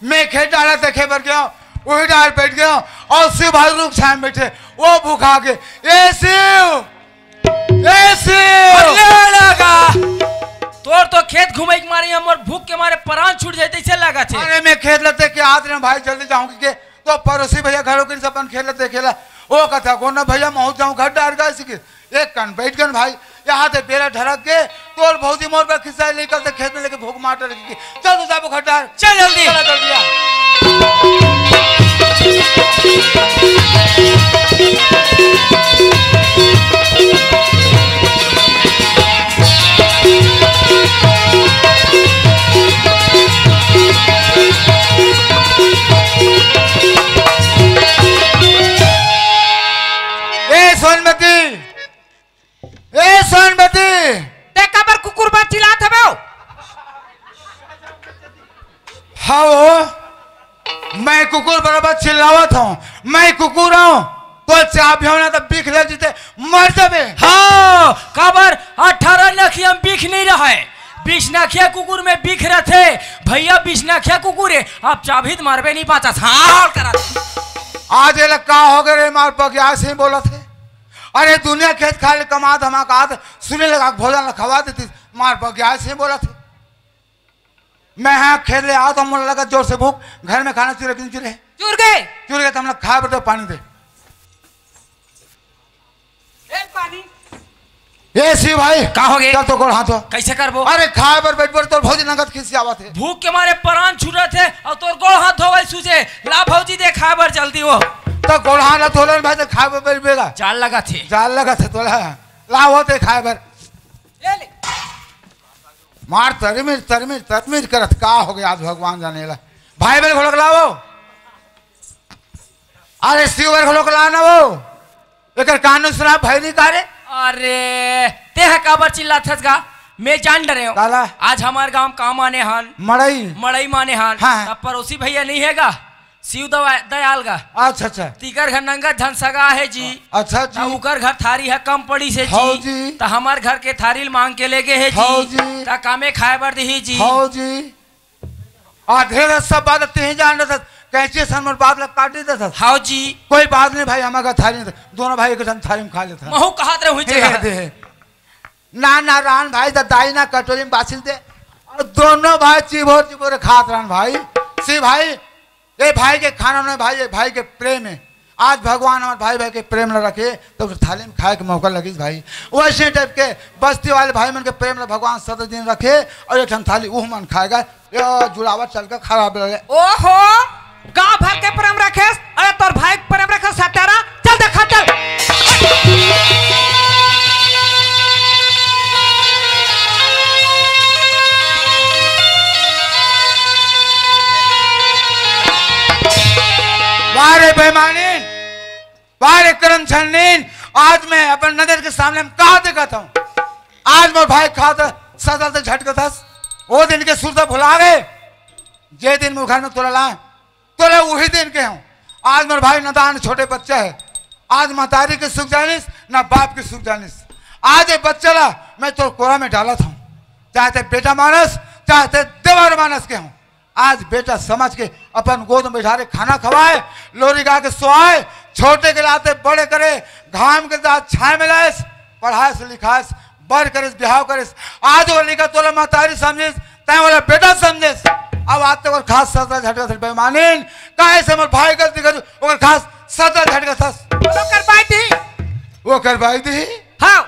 मैं खेत डाला देखे बर गया वही डाल बैठ गया और शिव भाई रुक छाए बैठे वो भूखा के ए शिव लगा तोर तो खेत घुमाई के मारे हमर भूख के मारे प्राण छूट जाते से लगा छे। अरे मैं खेत लेते के आत ने भाई जल्दी जाऊंगी के तो पड़ोसी भैया घरों के अपन खेल लेते खेला वो कथा गोना भैया महूत जाऊं घर डाल गए सीखे एक कन बैठ गन भाई यहाँ से पेरा ढरक के तोर भौजी मोर पर खिस्सा लेकर से खेत में लेके भूख मार रखी चल तू जाबो घर डाल चल जल्दी सोनमती देखा पर कुकुर बात चिल्लात हबे हाँ मैं कुकुर बराबर चिल्लावत हूँ मैं कुकुर हूँ तो चाबी होना तो बिख ले जीते मर जाबे। हाँ काबर 18 नखिया में बिख नहीं रहा है, 20 नखिया कुकुर में बिख रहे थे भैया, 20 नखिया कुकुर है, आप चाबी तो मारबे नहीं पाता था करा। आज ये का हो गए रे मार पक से ही बोला थे। अरे दुनिया खेत खा ले कमा धमाका सुने लगा भोजन खवा देती मार पक से ही बोला थे। मैं हाँ खेत ले आओ तो मुझे लगा जोर से भूख, घर में खाना चुरे चूर गए तो हम लोग खा बैठे पानी दे पानी। ये सी भाई का हो गए? चल तो गोड़ हाथ हो। कैसे करबो? अरे खाए पर बैठ पर तो भौजी नगद खिसी आवा थे। भूख के मारे प्राण छूटे थे और तोर गोड़ हाथ धोवे सूझे ला भौजी दे खाए बर जल्दी हो। तो गोड़ हाथ ना धोले भाई तो खाए पर बैठेगा। जाल लगा थे, जाल लगा थे तोला ला होते खाए पर ले ले मार तरमीर करत का हो गया आज भगवान जाने ला। भाई बहन घोड़क लाओ। अरे शिवर घोड़क लाना वो एक कानून सुना भाई नहीं का रे। अरे ते है काबर चिल्ला थसगा, मैं जान डरे हूँ काला? आज हमारे गांव काम आने हान मड़ई माने हान। हाँ। तब पड़ोसी भैया नहीं हैगा शिव दयाल का। अच्छा तीकर घर नंगा धनसगा है जी। अच्छा ता जी उकर घर थारी है कम पड़ी से हाँ जी, जी। तो हमार घर के थारी मांग के लेके है हाँ जी, जी। ता कामे खाए बर दी जी। हाँ जी ढेर सब बात तीन जान रहा था कैसे सनमर बात लग काट देता था। हाँ जी कोई बात नहीं भाई हमारा थाली नहीं था, दोनों भाई एक जन थाली में खा लेता। महू कहात रहे हुई ना रान भाई दाई ना कटोरी में बासिल दे और दोनों भाई चिबोर खात रान भाई। सी भाई ये भाई के खाना में भाई के प्रेम है। आज भगवान हमारे भाई के प्रेम न रखे तो थाली में खाए के मौका लगी भाई। वैसे टाइप के बस्ती वाले भाई मन के प्रेम न भगवान 7 दिन रखे और एक थाली उह मन खाएगा जुड़ावा चल कर खराब लगे। ओहो गांव भर के प्रेम रखे। अरे तोर भाई के प्रेम रखे सतारा चल देखा चल। वारे बेईमानीन वारे कर्म छन्नीन आज मैं अपन नजर के सामने में कहा देखता हूँ। आज मेरे भाई खाता सदल से झटका था वो दिन के सुरता भुला गए जे दिन में घर में तोला लाए तोला वही दिन के हूँ। आज मेरे भाई नदान छोटे बच्चा है। आज महतारी के सुख जानिस ना बाप के सुख जानिस। आज ये बच्चा ला मैं तो कोरा में डाला था, चाहते बेटा मानस चाहते देवर मानस के हूँ। आज बेटा समझ के अपन गोद में बैठा खाना खवाए लोरी गा के सोआए छोटे के लाते बड़े करे घाम के साथ छाए में लाए पढ़ाए से लिखाए बर करे बिहाव करे। आज वो लिखा तोला महतारी समझिस तय वाला बेटा समझिस। अब आज तक खास सजा झटका था बेईमानीन काहे से मोर भाई गलती कर ओकर खास सजा झटका था वो करवाई दी। हाँ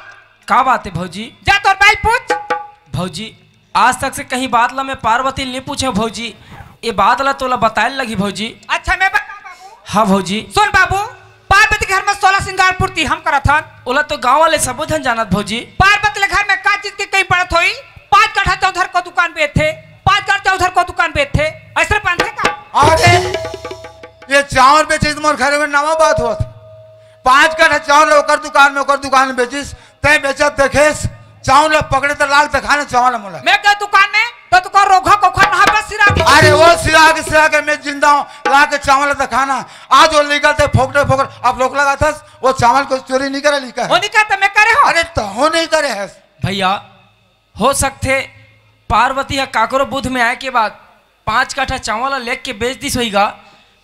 का बात है भौजी? जा तोर भाई पूछ। भौजी आज तक से कहीं बात ला मैं पार्वती नहीं पूछे भौजी, ये बात ला तोला बताए लगी भौजी। अच्छा मैं बता बाबू। हाँ भौजी सुन बाबू पार्वती के घर में 16 श्रृंगार पूर्ति हम करा था। ओला तो गांव वाले सब धन जानत भौजी। पार्वती के घर में का चीज की कहीं पड़त हुई 5 कट्ठा चौधर को दुकान पे थे 5 कट्ठा चौधर को दुकान पे थे ऐसे पांथे का। अरे ये चावल बेचे मोर घर में नवा बात हुआ 5 कट्ठा चावल ओकर दुकान में बेचिस तय बेचत देखेस चावल पकड़े तो लाल दिखाने चावल मोला मैं गए दुकान में तो तुका रोघा कोखा नहा पे सिरा दी। अरे वो सिरा के मैं जिंदा हूँ ला के चावल दिखाना। आज वो निकलते फोकटे अब लोग लगा था वो चावल को चोरी नहीं करे लिखा वो नहीं कहता मैं करे हो। अरे तो हो नहीं करे है भैया हो सकते पार्वती या काकरो बुध में आए के बाद 5 कट्ठा चावल लेक के बेच दी सोईगा।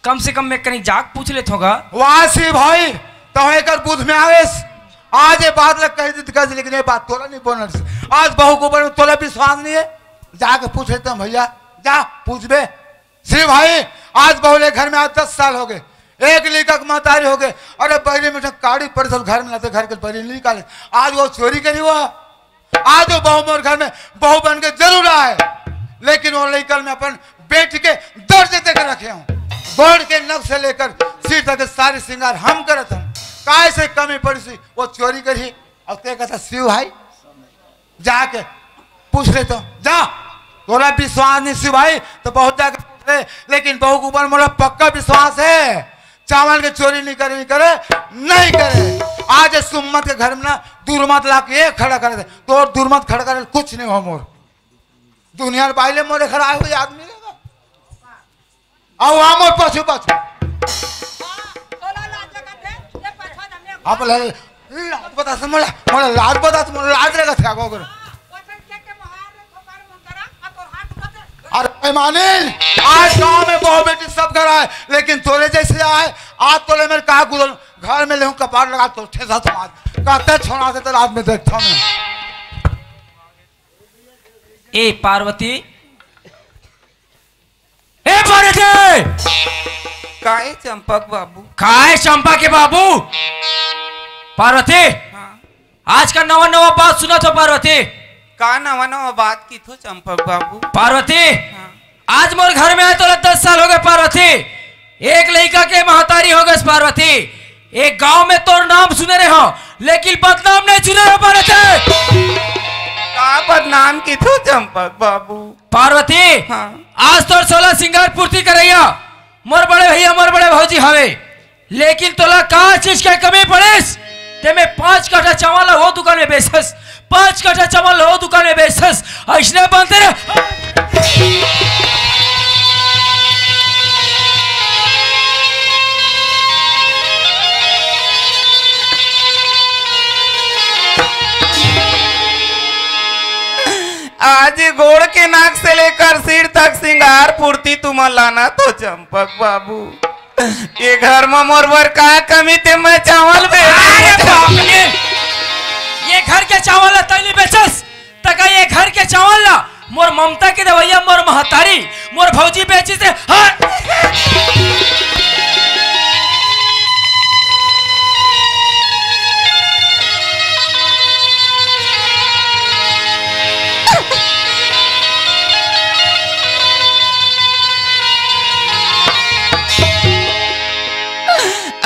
कम से कम मैं कहीं जाग पूछ लेत होगा। वासी भाई तो एक बुध में आवेस आज ये बात लग कही लेकिन ये बात तोला नहीं बोलना। आज बहू को ऊपर तोला विश्वास नहीं है जाके पूछ लेते हैं भैया जा पूछ बे। श्री भाई आज बहू ले घर में आज 10 साल हो गए एक लिखक महतारी हो गए। अरे बहरी में काड़ी पड़े घर में लाते घर के बहरी नहीं निकाले। आज वो चोरी करी हुआ आज वो बहू मोर घर में बहू बन के जरूर आए लेकिन वो लेकर में अपन बेटी के दर्ज देकर रखे हूँ। बोर्ड के नख से लेकर सिर तक सारे श्रृंगार हम करत हम काय से कमी पड़ी सी वो चोरी करी और ते कहता शिव भाई जाके पूछ ले तो जा तोरा विश्वास नहीं शिव भाई तो बहुत जाके पूछ ले लेकिन बहू के ऊपर मोला पक्का विश्वास है चावल के चोरी नहीं करे। आज सुम्मत के घर में ना दुर्मत ला के एक खड़ा कर दे तो दुर्मत खड़ा करे कुछ नहीं हो मोर दुनिया बाइले मोरे खड़ा हुए आदमी आओ मोर पछू आप लाज बता मला मला लाज बता मला लाज रे का को कर अरे पैमानिल आज गांव में बहू बेटी सब घर आए लेकिन तोरे जैसे आए आज तोले मेरे कहा गुजर घर में लेहूं कपार लगा तो ठेसा समाज कहते छोड़ा से तो रात में देखता मैं ए पार्वती ए पार्वती काहे चंपक बाबू काय चंपा के बाबू पार्वती हाँ। आज का नवा नवा बात सुना तो पार्वती का नवा नवा बात की थो चंपक बाबू पार्वती हाँ। आज मोर घर में आए तो 10 साल हो गए पार्वती एक लड़का के महतारी हो गए पार्वती एक गांव में तो नाम सुने रहे हो लेकिन बदनाम नहीं सुने रहे पार्वती का बदनाम की थो चंपक बाबू पार्वती हाँ। आज तो 16 सिंगार पूर्ति करैया मोर बड़े भैया मोर बड़े भौजी हवे लेकिन तोला का चीज के कमी पड़ेस ते में 5 कट्ठा चावल हो दुकान में बेचस 5 कट्ठा चावल हो दुकान में बेचस ऐसने बनते रे आज गोड़ के नाक से लेकर सिर तक सिंगार पूर्ति तुम लाना तो चंपक बाबू ये घर में मोरबर का कमी ते मैं चावल ये घर के चावल ला तैली बेचस तका ये घर के चावल ला मोर ममता की दवैया मोर महतारी मोर भौजी बेची से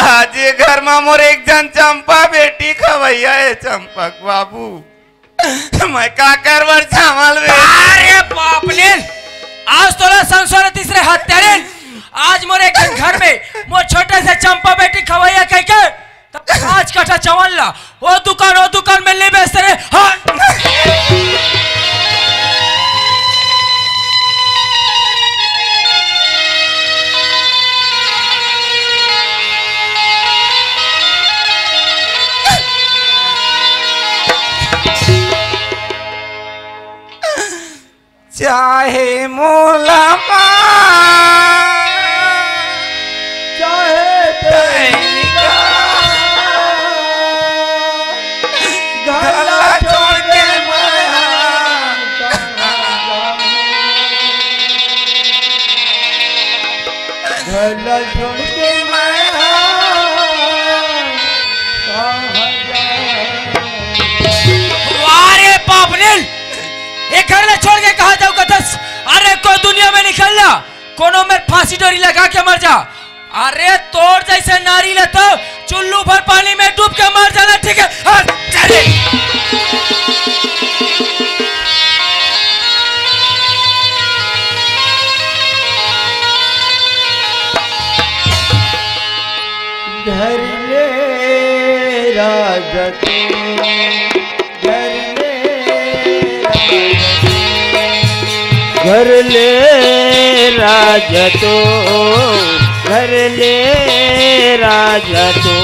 आज ये घर में मोर एक जन चंपा बेटी खवैया है चंपक बाबू मैं का करवर चावल अरे बाप ने आज तोला संसार तीसरे हत्यारे आज मोर एक घर में मोर छोटे से चंपा बेटी खवैया कह के तब 5 कट्ठा चावल ला वो दुकान में ले बेचते रे चाहे मोला चाहे गला छोड़ के गला छोड़ के अरे बाप ने एक घर ले छोड़ के कहा जाऊँ कदस अरे कोई दुनिया में निकल जा कोनो में फांसी डोरी लगा के मर जा अरे तोड़ जैसे नारी ले तो चुल्लू भर पानी में डूब के मर जाना ठीक है चले घर ले राजा घर ले राजा तो घर ले राजा तो